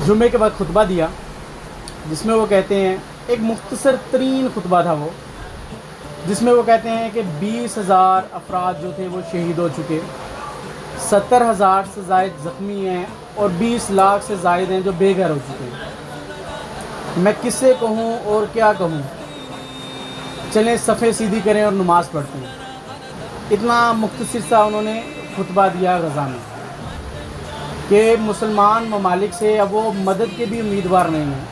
جمعے کے وقت خطبہ دیا، جس میں وہ کہتے ہیں، ایک مختصر ترین خطبہ تھا وہ، جس میں وہ کہتے ہیں کہ 20,000 افراد جو تھے وہ شہید ہو چکے، 70,000 سے زائد زخمی ہیں، اور 20 لاکھ سے زائد ہیں جو بے گھر ہو چکے ہیں۔ میں کس سے کہوں اور کیا کہوں؟ چلیں صفیں سیدھی کریں اور نماز پڑھتے ہیں۔ اتنا مختصر سا انہوں نے خطبہ دیا غزہ میں کہ مسلمان ممالک سے اب وہ مدد کے بھی امیدوار نہیں ہیں،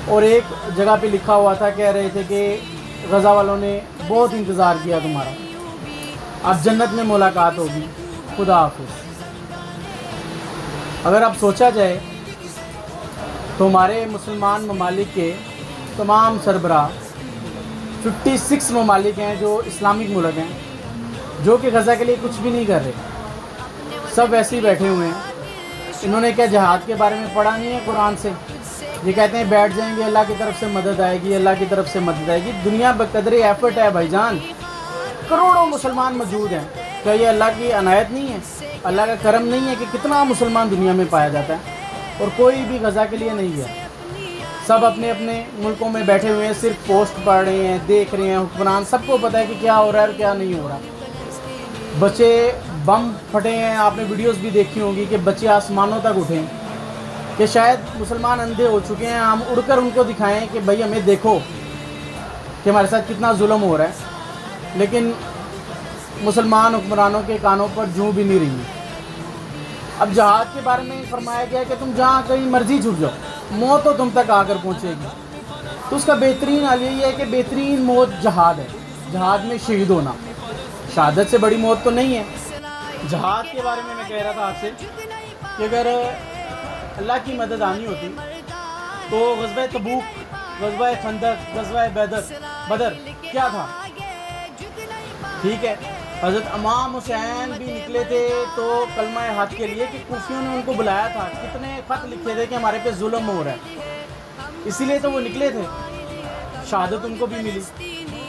اور ایک جگہ پہ لکھا ہوا تھا، کہہ رہے تھے کہ غزہ والوں نے بہت انتظار کیا تمہارا، اب جنت میں ملاقات ہوگی، خدا حافظ۔ اگر اب سوچا جائے تو ہمارے مسلمان ممالک کے تمام سربراہ 56 ممالک ہیں جو اسلامک ملک ہیں، جو کہ غزہ کے لیے کچھ بھی نہیں کر رہے، سب ایسے ہی بیٹھے ہوئے ہیں۔ انہوں نے کیا جہاد کے بارے میں پڑھا نہیں ہے قرآن سے؟ یہ کہتے ہیں بیٹھ جائیں گے، اللہ کی طرف سے مدد آئے گی، اللہ کی طرف سے مدد آئے گی۔ دنیا بقدر ایفرٹ ہے بھائی جان، کروڑوں مسلمان موجود ہیں، کیا یہ اللہ کی عنایت نہیں ہے، اللہ کا کرم نہیں ہے کہ کتنا مسلمان دنیا میں پایا جاتا ہے؟ اور کوئی بھی غزہ کے لیے نہیں ہے، سب اپنے اپنے ملکوں میں بیٹھے ہوئے ہیں، صرف پوسٹ پڑھ رہے ہیں، دیکھ رہے ہیں، حکمران سب کو پتہ ہے کہ کیا ہو رہا ہے اور کیا نہیں ہو رہا۔ بچے بم پھٹے ہیں، آپ نے ویڈیوز بھی دیکھی ہوں گی کہ بچے آسمانوں تک اٹھے ہیں، کہ شاید مسلمان اندھے ہو چکے ہیں، ہم اڑ کر ان کو دکھائیں کہ بھائی ہمیں دیکھو کہ ہمارے ساتھ کتنا ظلم ہو رہا ہے، لیکن مسلمان حکمرانوں کے کانوں پر جوں بھی نہیں رہی۔ اب جہاد کے بارے میں فرمایا گیا کہ تم جہاں کہیں مرضی چھٹ جاؤ، موت تو تم تک آ کر پہنچے گی۔ تو اس کا بہترین حال یہی ہے کہ بہترین موت جہاد ہے، جہاد میں شہید ہونا، شہادت سے بڑی موت تو نہیں ہے۔ جہاد کے بارے میں کہہ رہا تھا آپ سے کہ اگر اللہ کی مدد آنی ہوتی تو غزوہ تبوک، غزوہ خندق، غزوہ بدر کیا تھا؟ ٹھیک ہے، حضرت امام حسین بھی نکلے تھے تو کلمہ حق کے لیے، کہ کوفیوں نے ان کو بلایا تھا، کتنے خط لکھے تھے کہ ہمارے پہ ظلم ہو رہا ہے، اسی لیے تو وہ نکلے تھے، شہادت ان کو بھی ملی۔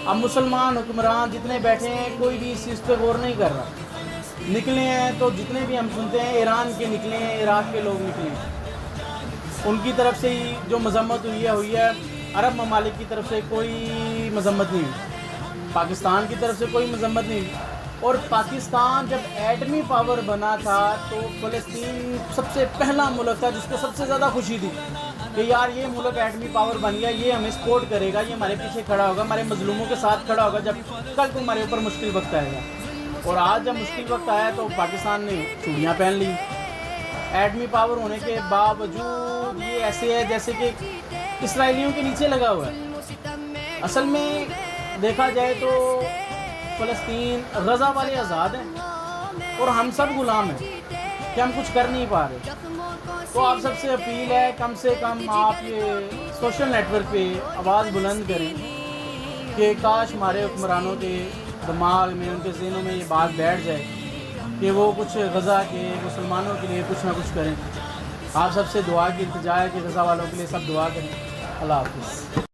اب مسلمان حکمران جتنے بیٹھے ہیں کوئی بھی اس چیز پہ غور نہیں کر رہا، نکلے ہیں تو جتنے بھی ہم سنتے ہیں ایران کے نکلے ہیں، عراق کے لوگ نکلے ہیں، ان کی طرف سے ہی جو مذمت ہوئی ہے، عرب ممالک کی طرف سے کوئی مذمت نہیں ہوئی، پاکستان کی طرف سے کوئی مذمت نہیں ہوئی۔ اور پاکستان جب ایٹمی پاور بنا تھا تو فلسطین سب سے پہلا ملک تھا جس کو سب سے زیادہ خوشی تھی کہ یار یہ ملک ایٹمی پاور بن گیا، یہ ہمیں سپورٹ کرے گا، یہ ہمارے پیچھے کھڑا ہوگا، ہمارے مظلوموں کے ساتھ کھڑا ہوگا جب کل کو ہمارے اوپر مشکل وقت آئے گا۔ اور آج جب مشکل وقت آیا تو پاکستان نے چوڑیاں پہن لی۔ ایٹمی پاور ہونے کے باوجود یہ ایسے ہے جیسے کہ اسرائیلیوں کے نیچے لگا ہوا ہے۔ اصل میں دیکھا جائے تو فلسطین، غزہ والے آزاد ہیں اور ہم سب غلام ہیں کہ ہم کچھ کر نہیں پا رہے۔ تو آپ سب سے اپیل ہے کم سے کم آپ یہ سوشل نیٹ ورک پہ آواز بلند کریں کہ کاش ہمارے حکمرانوں کے دماغ میں، ان کے ذہنوں میں یہ بات بیٹھ جائے کہ وہ کچھ غزہ کے مسلمانوں کے لیے کچھ نہ کچھ کریں۔ آپ سب سے دعا کی التجا ہے کہ غزہ والوں کے لیے سب دعا کریں۔ اللہ حافظ۔